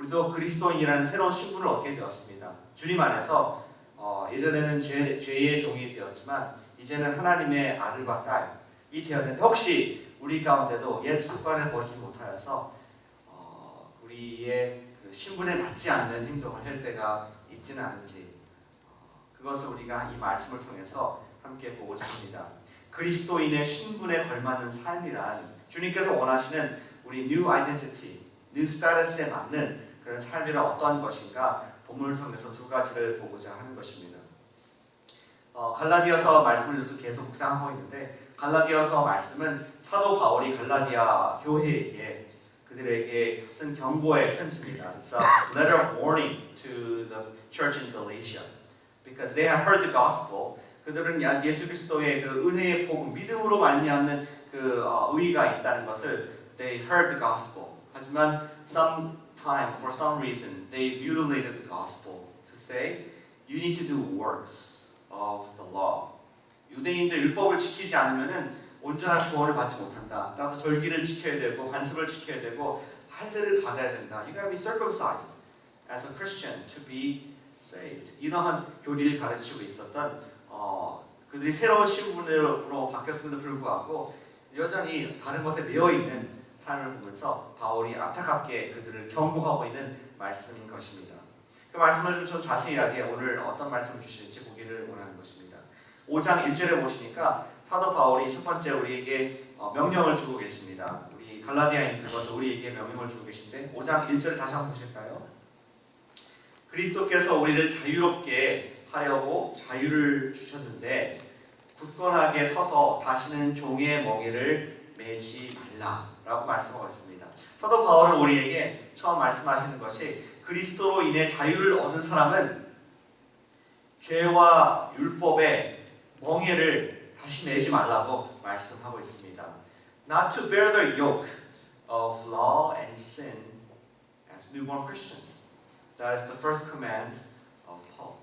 우리도 그리스도인이라는 새로운 신분을 얻게 되었습니다. 주님 안에서 예전에는 죄의 종이 되었지만 이제는 하나님의 아들과 딸이 되었는데, 혹시 우리 가운데도 옛 습관을 버리지 못하여서 우리의 그 신분에 맞지 않는 행동을 할 때가 있지는 않은지, 그것을 우리가 이 말씀을 통해서 함께 보고자 합니다. 그리스도인의 신분에 걸맞는 삶이란 주님께서 원하시는 우리 new identity, new status에 맞는 그런 삶이란 어떠한 것인가 본문을 통해서 두 가지를 보고자 하는 것입니다. 갈라디아서 말씀을 계속 묵상하고 있는데, 갈라디아서 말씀은 사도 바울이 갈라디아 교회에게 그들에게 쓴 경고의 편지입니다. It's a letter of warning to the church in Galatia because they had heard the gospel. 그들은 예수 그리스도의 그 은혜의 복음, 믿음으로 말미암는 그 의의가 있다는 것을 they heard the gospel. 하지만 for some reason, they mutilated the gospel to say, you need to do works of the law. 유대인들 율법을 지키지 않으면은 온전한 구원을 받지 못한다. 따라서 절기를 지켜야 되고 관습을 지켜야 되고 할례를 받아야 된다. You gotta be circumcised as a Christian to be saved. 이러한 교리를 가르치고 있었던 그들이 새로운 신분으로 바뀌었음에도 불구하고 여전히 다른 것에 매여 있는 삶을 보면서 바울이 안타깝게 그들을 경고하고 있는 말씀인 것입니다. 그 말씀을 좀 자세하게 오늘 어떤 말씀을 주실지 보기를 원하는 것입니다. 5장 1절에 보시니까 사도 바울이 첫 번째 우리에게 명령을 주고 계십니다. 우리 갈라디아인들과도 우리에게 명령을 주고 계신데 5장 1절을 다시 한번 보실까요? 그리스도께서 우리를 자유롭게 하려고 자유를 주셨는데 굳건하게 서서 다시는 종의 멍에를 매지 말라라고 말씀하고 있습니다. 사도 바울은 우리에게 처음 말씀하시는 것이 그리스도로 인해 자유를 얻은 사람은 죄와 율법의 멍에를 다시 내지 말라고 말씀하고 있습니다. Not to bear the yoke of law and sin as newborn Christians. That is the first command of Paul.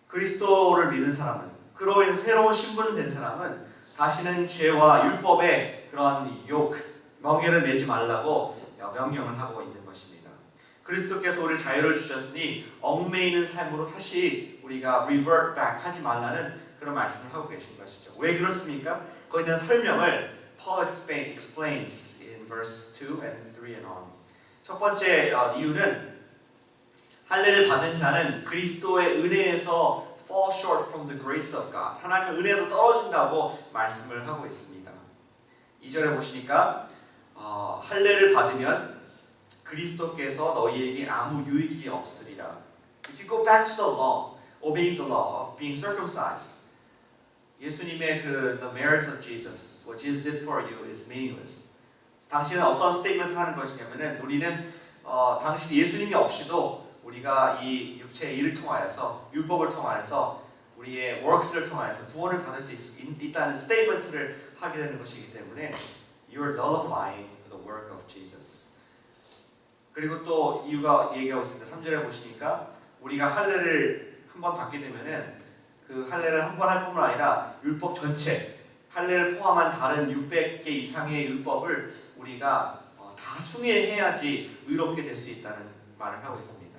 그리스도를 믿는 사람은, 그로 인해 새로운 신분 된 사람은 다시는 죄와 율법의 그런 멍에를 매지 말라고 명령을 하고 있는 것입니다. 그리스도께서 우리를 자유를 주셨으니 얽매이는 삶으로 다시 우리가 revert back 하지 말라는 그런 말씀을 하고 계신 것이죠. 왜 그렇습니까? 거기에 대한 설명을 Paul explains in verse 2 and 3 and on. 첫 번째 이유는 할례를 받은 자는 그리스도의 은혜에서 fall short from the grace of God. 하나님의 은혜에서 떨어진다고 말씀을 하고 있습니다. 2절에 보시니까 할례를 받으면 그리스도께서 너희에게 아무 유익이 없으리라. If you go back to the law, obeying the law of being circumcised, 예수님의 the merits of Jesus, what Jesus did for you is meaningless. 당신은 어떤 스테이트먼트를 하는 것이냐면은 우리는 당신 예수님이 없이도 우리가 이 육체의 일을 통하여서 율법을 통하여서 우리의 works를 통하여서 구원을 받을 수 있다는 스테이트먼트를 하게 되는 것이기 때문에 you are nullifying the work of Jesus. 그리고 또 이유가 얘기하고 있습니다. 3절에 보시니까 우리가 할례를 한번 받게 되면은 그 할례를 한 번 할 뿐만 아니라 율법 전체, 할례를 포함한 다른 600개 이상의 율법을 우리가 다 숭례해야지 의롭게 될 수 있다는 말을 하고 있습니다.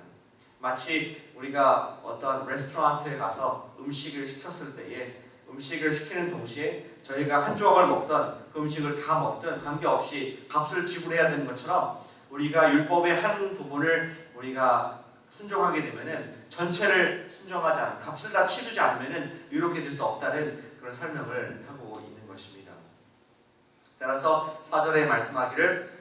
마치 우리가 어떤 레스토랑에 가서 음식을 시켰을 때에 음식을 시키는 동시에 저희가 한 조각을 먹던 그 음식을 다 먹든 관계없이 값을 지불해야 되는 것처럼 우리가 율법의 한 부분을 우리가 순종하게 되면은 전체를 순종하지 않은, 값을 다 치르지 않으면은 의롭게 될 수 없다는 그런 설명을 하고 있는 것입니다. 따라서 4절에 말씀하기를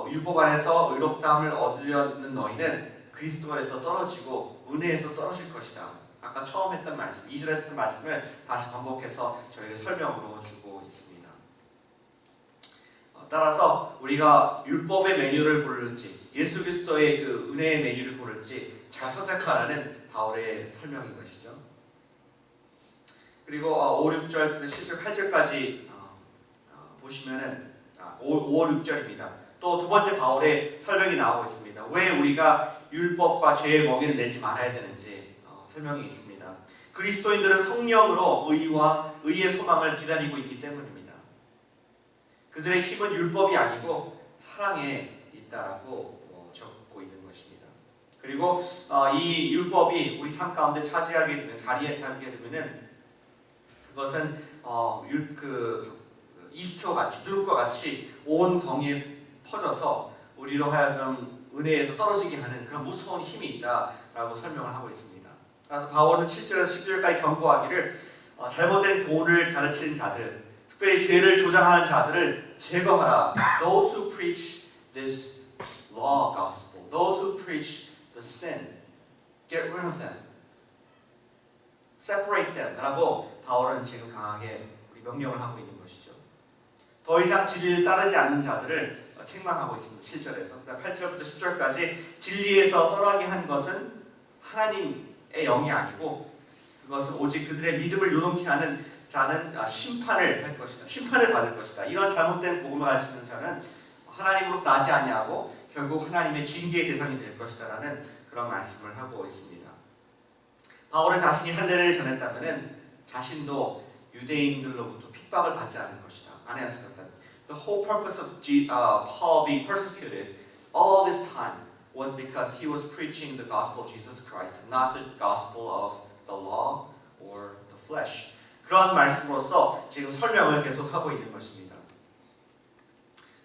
율법 안에서 의롭다함을 얻으려는 너희는 그리스도에서 떨어지고 은혜에서 떨어질 것이다. 아까 처음 했던 말씀, 2절에 했던 말씀을 다시 반복해서 저에게 설명으로 주고 있습니다. 따라서 우리가 율법의 메뉴를 고를지 예수 그리스도의 그 은혜의 메뉴를 고를지 잘 선택하라는 바울의 설명인 것이죠. 그리고 5, 6절, 7절, 8절까지 보시면은 5, 6절입니다. 또 두 번째 바울의 설명이 나오고 있습니다. 왜 우리가 율법과 죄의 멍에를 내지 말아야 되는지 설명이 있습니다. 그리스도인들은 성령으로 의와 의의 소망을 기다리고 있기 때문입니다. 그들의 힘은 율법이 아니고 사랑에 있다라고 적고 있는 것입니다. 그리고 이 율법이 우리 삶 가운데 차지하게 되면 자리에 차게 되면은 그것은 이스트와 같이 누룩과 같이 온 덩이에 퍼져서 우리로 하여금 은혜에서 떨어지게 하는 그런 무서운 힘이 있다라고 설명을 하고 있습니다. 그래서 바울은 7절에서 10절까지 경고하기를 잘못된 교훈을 가르치는 자들, 특별히 죄를 조장하는 자들을 제거하라. Those who preach this law gospel, those who preach the sin, get rid of them, separate them 라고 바울은 지금 강하게 우리 명령을 하고 있는 것이죠. 더 이상 진리를 따르지 않는 자들을 책망하고 있습니다. 7절에서 8절부터 10절까지 진리에서 떠나게 한 것은 하나님의 영이 아니고 그것은 오직 그들의 믿음을 요동케 하는 자는 심판을 할 것이다. 심판을 받을 것이다. 이런 잘못된 복음을 가르치는 자는 하나님으로부터 나지 아니하고 결국 하나님의 징계의 대상이 될 것이다 라는 그런 말씀을 하고 있습니다. 바울은 자신이 할례를 전했다면 자신도 유대인들로부터 핍박을 받지 않을 것이다. 안 했을 것이다. The whole purpose of Paul being persecuted all this time was because he was preaching the gospel of Jesus Christ, not the gospel of the law or the flesh. 그런 말씀으로서 지금 설명을 계속하고 있는 것입니다.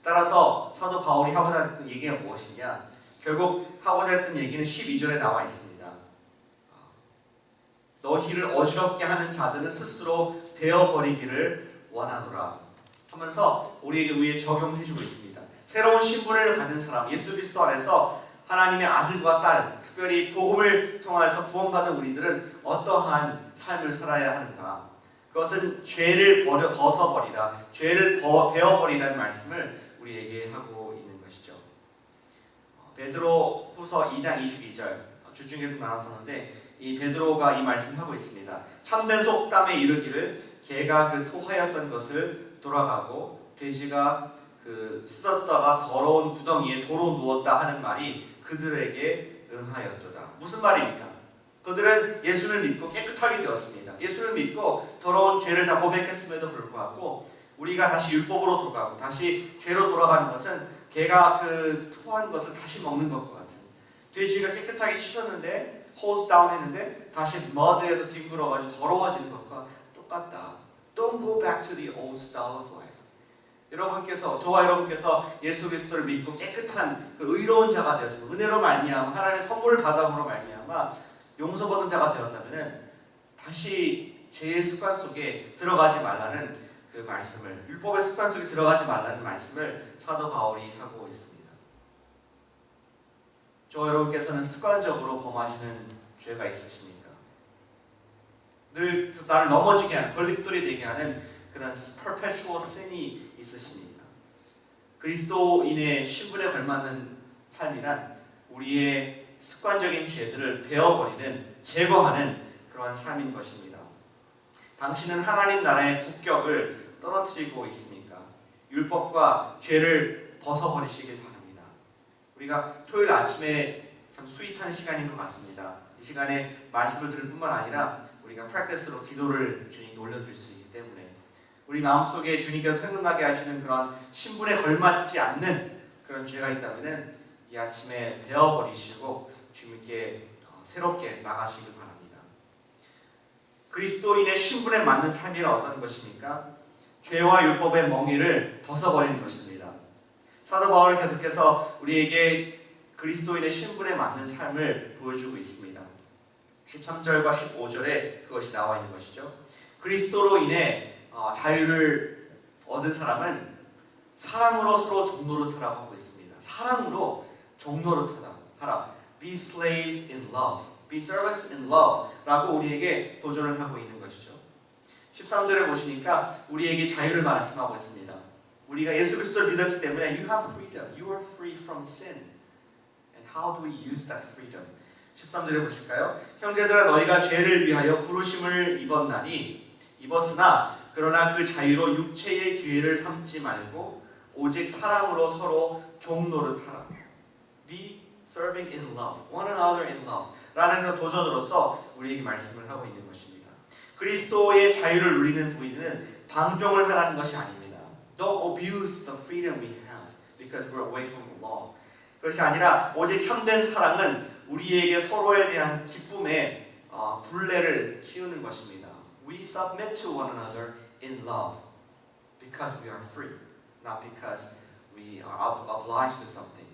따라서 사도 바울이 하고자 했던 얘기가 무엇이냐? 결국 하고자 했던 얘기는 12절에 나와 있습니다. 너희를 어지럽게 하는 자들은 스스로 되어버리기를 원하노라 하면서 우리에게 위에 적용해주고 있습니다. 새로운 신분을 가진 사람, 예수 그리스도 안에서 하나님의 아들과 딸, 특별히 복음을 통해서 구원받은 우리들은 어떠한 삶을 살아야 하는가? 그것은 죄를 벗어버리라, 죄를 베어버리라는 말씀을 우리에게 하고 있는 것이죠. 베드로 후서 2장 22절 주중에도 나눴었는데 이 베드로가 이 말씀하고 있습니다. 참된 속담에 이르기를 개가 그 토하였던 것을 돌아가고 돼지가 그 씻었다가 더러운 구덩이에 도로 누웠다 하는 말이 그들에게 응하였도다. 무슨 말입니까? 그들은 예수를 믿고 깨끗하게 되었습니다. 예수를 믿고 더러운 죄를 다 고백했음에도 불구하고 우리가 다시 율법으로 돌아가고 다시 죄로 돌아가는 것은 개가 그 토한 것을 다시 먹는 것과 같은, 돼지가 깨끗하게 씻었는데 hose down 했는데 다시 머드에서 뒹굴어가지고 더러워지는 것과 똑같다. Don't go back to the old style of life. 저와 여러분께서 예수 그리스도를 믿고 깨끗한 그 의로운 자가 되었습니다. 은혜로 말미암아 하나님의 선물을 받아으로 말미암아 용서받은 자가 되었다면 다시 죄의 습관 속에 들어가지 말라는 그 말씀을, 율법의 습관 속에 들어가지 말라는 말씀을 사도 바울이 하고 있습니다. 저와 여러분께서는 습관적으로 범하시는 죄가 있으십니까? 늘 나를 넘어지게 하는, 걸림돌이 되게 하는 그런 perpetual sin이 있으십니까? 그리스도인의 신분에 걸맞는 삶이란 우리의 습관적인 죄들을 베어버리는, 제거하는 그러한 삶인 것입니다. 당신은 하나님 나라의 국격을 떨어뜨리고 있습니까? 율법과 죄를 벗어버리시길 바랍니다. 우리가 토요일 아침에 참 스윗한 시간인 것 같습니다. 이 시간에 말씀을 들을 뿐만 아니라 우리가 프랙티스로 기도를 주님께 올려드릴 수 있기 때문에 우리 마음속에 주님께서 생각나게 하시는 그런 신분에 걸맞지 않는 그런 죄가 있다면 이 아침에 베어버리시고 주님께 새롭게 나가시길 바랍니다. 그리스도인의 신분에 맞는 삶이란 어떤 것입니까? 죄와 율법의 멍에를 벗어버리는 것입니다. 사도 바울은 계속해서 우리에게 그리스도인의 신분에 맞는 삶을 보여주고 있습니다. 13절과 15절에 그것이 나와 있는 것이죠. 그리스도로 인해 자유를 얻은 사람은 사랑으로 서로 종노릇하라고 하고 있습니다. 사랑으로 종노릇하라. Be slaves in love. Be servants in love 라고 우리에게 도전을 하고 있는 것이죠. 13절에 보시니까 우리에게 자유를 말씀하고 있습니다. 우리가 예수 그리스도를 믿었기 때문에 You have freedom. You are free from sin. And how do we use that freedom? 13절에 보실까요? 형제들아 너희가 죄를 위하여 부르심을 입었으나 그러나 그 자유로 육체의 기회를 삼지 말고 오직 사랑으로 서로 종노릇하라. Be serving in love, one another in love 라는 그 도전으로서 우리에게 말씀을 하고 있는 것입니다. 그리스도의 자유를 누리는 우리는 방종을 하라는 것이 아닙니다. Don't abuse the freedom we have because we're away from the law. 그것이 아니라 오직 참된 사랑은 우리에게 서로에 대한 기쁨의 굴레를 씌우는 것입니다. We submit to one another in love because we are free, not because we are obliged to something.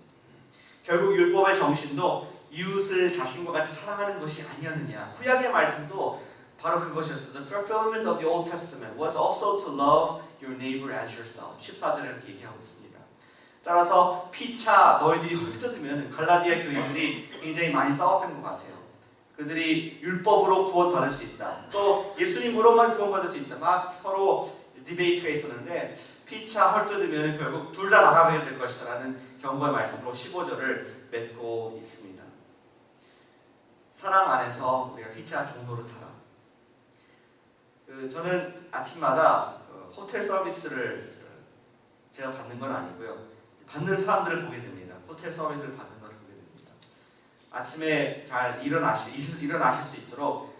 결국 율법의 정신도 이웃을 자신과 같이 사랑하는 것이 아니었느냐. 구약의 말씀도 바로 그것이었다. The fulfillment of the Old Testament was also to love your neighbor as yourself. 14절에 이렇게 얘기하고 있습니다. 따라서 피차 너희들이 헐뜯으면 갈라디아 교인들이 굉장히 많이 싸웠던 것 같아요. 그들이 율법으로 구원받을 수 있다. 또 예수님으로만 구원받을 수 있다. 막 서로 디베이트가 있었는데 피차 헐뜯으면 결국 둘 다 나가게 될 것이다 라는 경고의 말씀으로 15절을 맺고 있습니다. 사랑 안에서 우리가 피차 종노릇하라. 저는 아침마다 호텔 서비스를 제가 받는 건 아니고요. 받는 사람들을 보게 됩니다. 호텔 서비스를 받는 것을 보게 됩니다. 아침에 잘 일어나실 수 있도록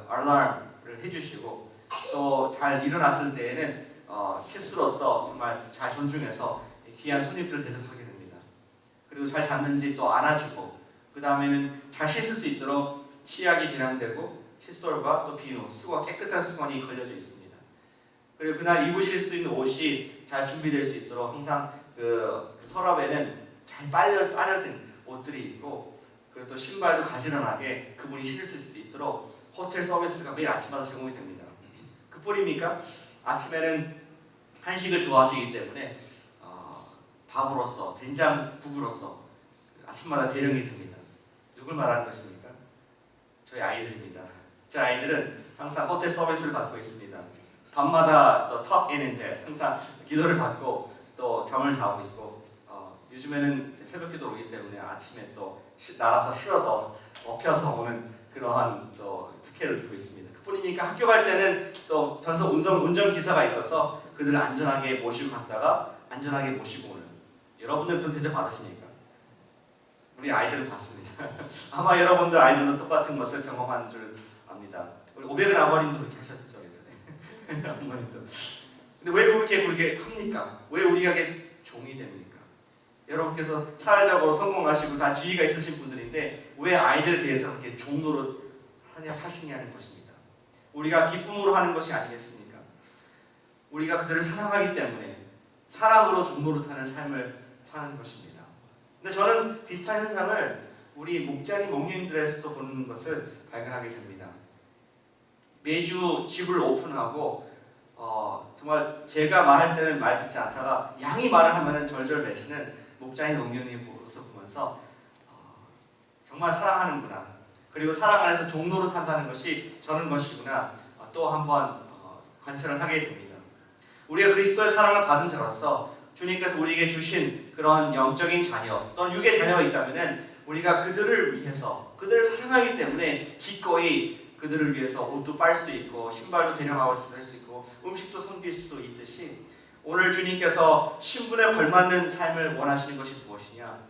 알람을 해주시고 또 잘 일어났을 때에는 캐스로서 정말 잘 존중해서 귀한 손님들을 대접하게 됩니다. 그리고 잘 잤는지 또 안아주고 그 다음에는 잘 씻을 수 있도록 치약이 대량되고 칫솔과 또 비누, 깨끗한 수건이 걸려져 있습니다. 그리고 그날 입으실 수 있는 옷이 잘 준비될 수 있도록 항상 그 서랍에는 잘 빨려진 옷들이 있고 그리고 또 신발도 가지런하게 그분이 신을 수 있도록 호텔 서비스가 매일 아침마다 제공이 됩니다. 그뿐입니까? 아침에는 한식을 좋아하시기 때문에 밥으로서 된장국으로서 아침마다 대령이 됩니다. 누굴 말하는 것입니까? 저희 아이들입니다. 제 아이들은 항상 호텔 서비스를 받고 있습니다. 밤마다 또 tuck in and bed 항상 기도를 받고 또 잠을 자고 있고 요즘에는 새벽 기도 오기 때문에 아침에 또 날아서 실어서 엎혀서 오는 그러한 또 특혜를 두고 있습니다. 그뿐이니까 학교 갈 때는 또 전속 운전 기사가 있어서 그들을 안전하게 모시고 갔다가 안전하게 모시고 오는. 여러분들 그런 대접 받으십니까? 우리 아이들은 받습니다. 아마 여러분들 아이들도 똑같은 것을 경험한 줄 압니다. 우리 오백은 아버님도 그렇게 하셨죠, 예전에. 어머님도. 근데 왜 그렇게 합니까? 왜 우리에게 종이 됩니까? 여러분께서 사회적으로 성공하시고 다 지위가 있으신 분들인데 왜 아이들에 대해서 그렇게 종노릇 하시냐는 것입니다. 우리가 기쁨으로 하는 것이 아니겠습니까? 우리가 그들을 사랑하기 때문에 사랑으로 종노릇하는 삶을 사는 것입니다. 근데 저는 비슷한 현상을 우리 목자님, 목님들에서도 보는 것을 발견하게 됩니다. 매주 집을 오픈하고 정말 제가 말할 때는 말 듣지 않다가 양이 말을 하면 절절 매시는 목자님, 목님님 보면서 정말 사랑하는구나. 그리고 사랑 안에서 종로로 탄다는 것이 저는 것이구나. 또 한번 관찰을 하게 됩니다. 우리가 그리스도의 사랑을 받은 자로서 주님께서 우리에게 주신 그런 영적인 자녀 또는 육의 자녀가 있다면 우리가 그들을 위해서 그들을 사랑하기 때문에 기꺼이 그들을 위해서 옷도 빨 수 있고 신발도 대령하고 할 수 있고 음식도 섬길 수 있듯이 오늘 주님께서 신분에 걸맞는 삶을 원하시는 것이 무엇이냐?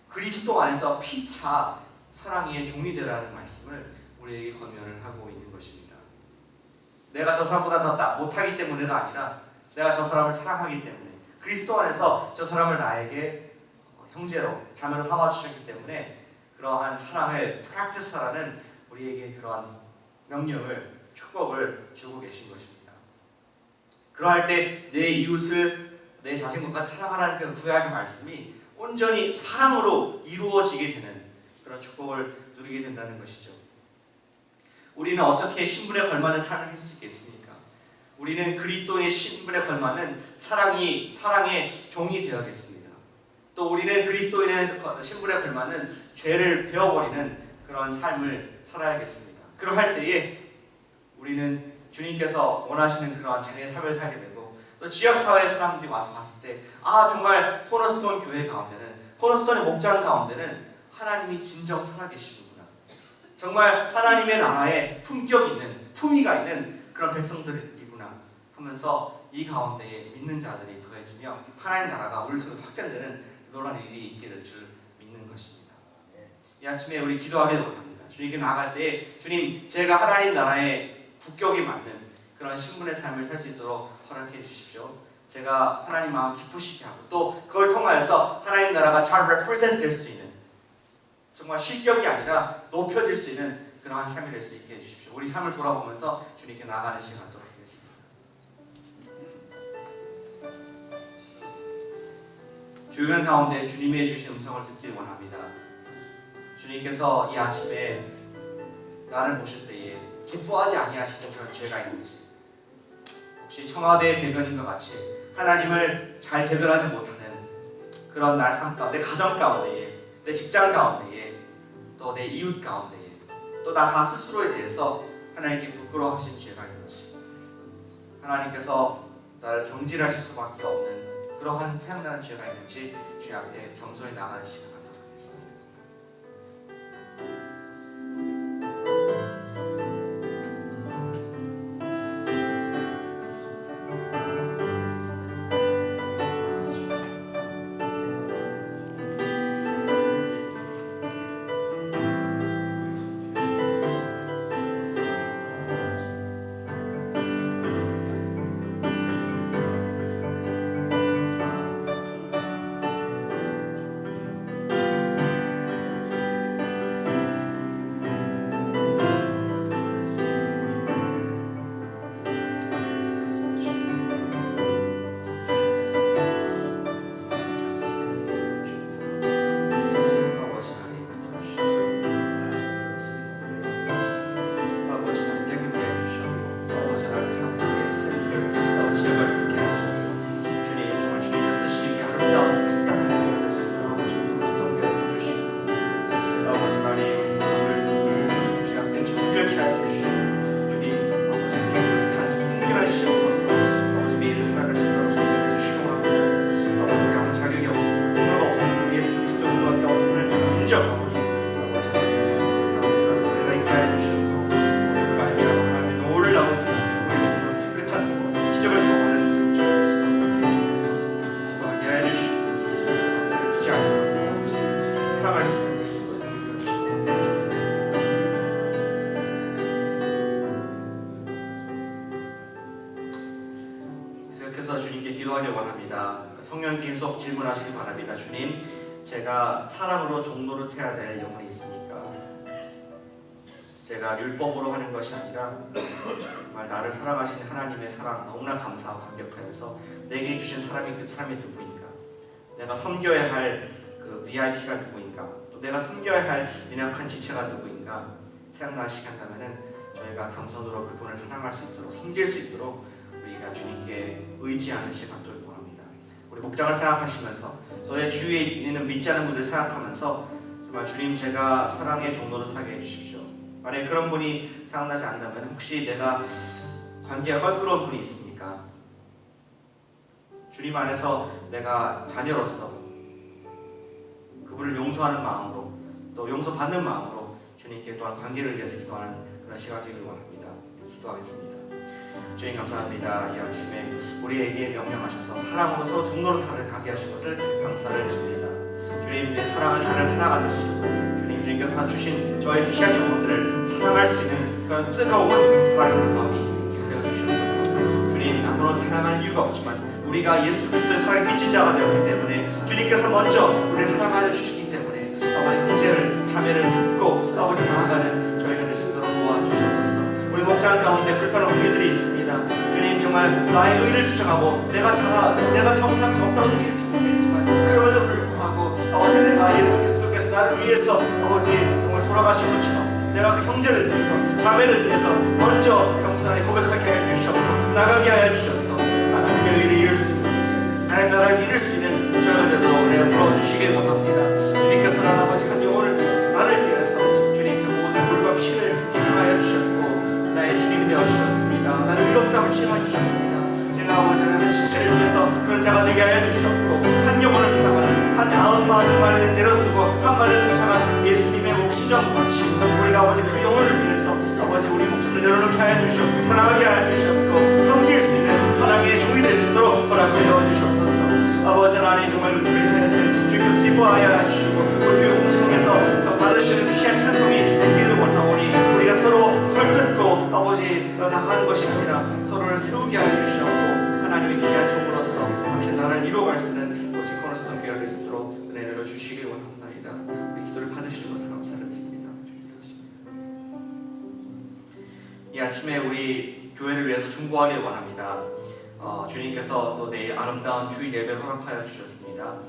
그리스도 안에서 피차 사랑의 종이 되라는 말씀을 우리에게 권면을 하고 있는 것입니다. 내가 저 사람보다 더 못하기 때문에가 아니라 내가 저 사람을 사랑하기 때문에 그리스도 안에서 저 사람을 나에게 형제로 자매로 삼아주셨기 때문에 그러한 사랑을 프랙티스하라는 우리에게 그러한 명령을 축복을 주고 계신 것입니다. 그러할 때 내 이웃을 내 자신과 같이 사랑하라는 그 구약의 말씀이 온전히 사랑으로 이루어지게 되는 그런 축복을 누리게 된다는 것이죠. 우리는 어떻게 신분에 걸맞는 삶을 할 수 있겠습니까? 우리는 그리스도의 신분에 걸맞는 사랑의 종이 되어야겠습니다. 또 우리는 그리스도인의 신분에 걸맞는 죄를 베어버리는 그런 삶을 살아야겠습니다. 그러할 때에 우리는 주님께서 원하시는 그런 자녀의 삶을 살게 되고 또 지역사회 사람들이 와서 봤을 때 정말 코너스톤 교회 가운데는 코너스톤의 목장 가운데는 하나님이 진정 살아계시는구나. 정말 하나님의 나라에 품격 있는 품위가 있는 그런 백성들이구나 하면서 이 가운데에 믿는 자들이 더해지며 하나님 나라가 우리를 통해서 확장되는 놀라운 일이 있게 될 줄 믿는 것입니다. 이 아침에 우리 기도하기를 원합니다. 주님께 나아갈 때 주님 제가 하나님 나라의 국격이 맞는 그런 신분의 삶을 살 수 있도록 허락해 주십시오. 제가 하나님 마음 기쁘시게 하고 또 그걸 통하여서 하나님 나라가 잘 represent 될 수 있는 정말 실격이 아니라 높여질 수 있는 그러한 삶이 될 수 있게 해주십시오. 우리 삶을 돌아보면서 주님께 나가는 시간 갖도록 하겠습니다. 조용한 가운데 주님이 해주신 음성을 듣길 원합니다. 주님께서 이 아침에 나를 보실 때에 기뻐하지 아니하시는 그런 죄가 있는지, 혹시 청와대 대변인과 같이 하나님을 잘 대변하지 못하는 그런 날 삶 가운데, 내 가정 가운데에, 내 직장 가운데에, 또 내 이웃 가운데에, 또 나 스스로에 대해서 하나님께 부끄러워하신 죄가 있는지, 하나님께서 나를 경질하실 수밖에 없는 그러한 생각나는 죄가 있는지 주님 앞에 겸손히 나가는 시간 갖도록 하겠습니다. 계속해서 주님께 기도하길 원합니다. 성령 계속 질문하시기 바랍니다. 주님, 제가 사랑으로 종로를 해야 될 영혼이 있습니까? 제가 율법으로 하는 것이 아니라 정말 나를 사랑하시는 하나님의 사랑 너무나 감사하고 감격하여서 내게 주신 사람이 그 사람이 누구인가? 내가 섬겨야 할 그 VIP가 누구인가? 또 내가 섬겨야 할 연약한 지체가 누구인가? 생각나시게 한다면은 저희가 겸손으로 그분을 사랑할 수 있도록, 섬길 수 있도록 우리가 주님께 의지하는 시간 갖도록 원합니다. 우리 목장을 생각하시면서 너의 주위에 있는 믿지 않는 분들 생각하면서 정말 주님, 제가 사랑의 종로를 타게 해주십시오. 만약에 그런 분이 생각나지 않는다면 혹시 내가 관계가 껄끄러운 분이 있습니까? 주님 안에서 내가 자녀로서 그분을 용서하는 마음으로, 또 용서받는 마음으로 주님께 또한 관계를 위해서 기도하는 그런 시간이 되기를 원합니다. 기도하겠습니다. 주님 감사합니다. 이 아침에 우리에게 명령하셔서 사랑으로 서로 종로로 가게 하신 것을 감사를 드립니다. 주님, 내 사랑을 잘 살아가듯이 주님께서 주신 저의 귀한 영혼들을 사랑할 수 있는 그런 뜨거운 사랑의 마음이 되어 주시옵소서. 주님, 아무런 사랑할 이유가 없지만 우리가 예수 그리스도의 사랑에 미친 자가 되었기 때문에 주님께서 먼저 우리를 사랑하여 주시기 때문에 아버지 형제를 자매를 돕고 아버지 나아가는 저희가 될 수 있도록 도와주시옵소서. 우리 목장 가운데 불편한 우리들이 있습니다. 주님, 정말 나의 의를 주장하고 내가 정탐 없다고 느낄지 모르겠지만 그럼에도 불구하고 아버지, 내가 예수 그리스도께서 나를 위해서 아버지 정말 돌아가신 것처럼 내가 그 형제를 위해서 자매를 위해서 먼저 겸손하게 고백하게 하여 주셨고 나가게 하여 주셔서 하나님의 의를 이룰 수 있는, 하나님 나라를 이룰 수 있는 저희가 되도록 은혜가 부어주시길 원합니다. 주님께서는 아버지 한 영혼을 위해서, 나를 위해서 주님 그 모든 물과 피를 희생하여 주셨고 나의 주님이 되어주셨습니다. 나를 의롭다함을 칭하주셨습니다. 제가 아버지 하나님의 지체를 위해서 그런 자가 되게 하여 주셨고 한 영혼을 사랑하는 한 90마리를 내려두고 한 마리를 쫓아간 예수님의 목심정같이 우리가 아버지 그 영혼을 위해서 아버지 우리 목숨을 내려놓게 하여 주셨고 사랑하게 하여 주셨고 섬길 수 있는 사랑의 종이 될 수 있도록 허락하여 주시옵소서. 아버지 하나님, 정말 우리를 주님께서 기뻐하여 주시고 우리 교회 공동에서 받으시는 귀한 찬송이 있기를 원하오니 우리가 서로 헐뜯고 아버지 나가는 것이 아니라 서로를 세우게 하여 주시옵고 하나님의 귀한 종으로서 당신 나라를 이루어갈 수 이 아침에 우리 교회를 위해서 중보하길 원합니다. 주님께서 또 내일 아름다운 주일 예배를 허락하여 주셨습니다.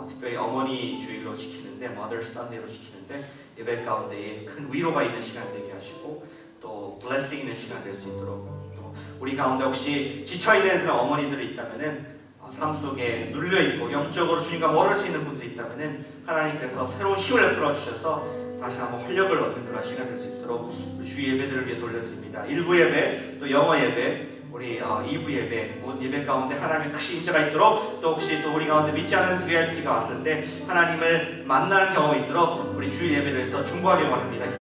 특별히 어머니 주일로 지키는데, Mother's Sunday로 지키는데 예배 가운데에 큰 위로가 있는 시간 되게 하시고 또 블레싱 있는 시간 될 수 있도록, 또 우리 가운데 혹시 지쳐있는 그런 어머니들이 있다면은 삶 속에 눌려있고 영적으로 주님과 멀어져 있는 분들이 있다면은 하나님께서 새로운 힘을 베풀어 주셔서 다시 한번 활력을 얻는 그런 시간 될 수 있도록 우리 주 예배들을 위해서 올려드립니다. 1부 예배, 또 영어 예배, 우리 2부 예배, 모든 예배 가운데 하나님의 크신 인자가 있도록, 또 혹시 또 우리 가운데 믿지 않은 VIP가 왔을 때 하나님을 만나는 경험이 있도록 우리 주일 예배를 해서 중보하길 원합니다.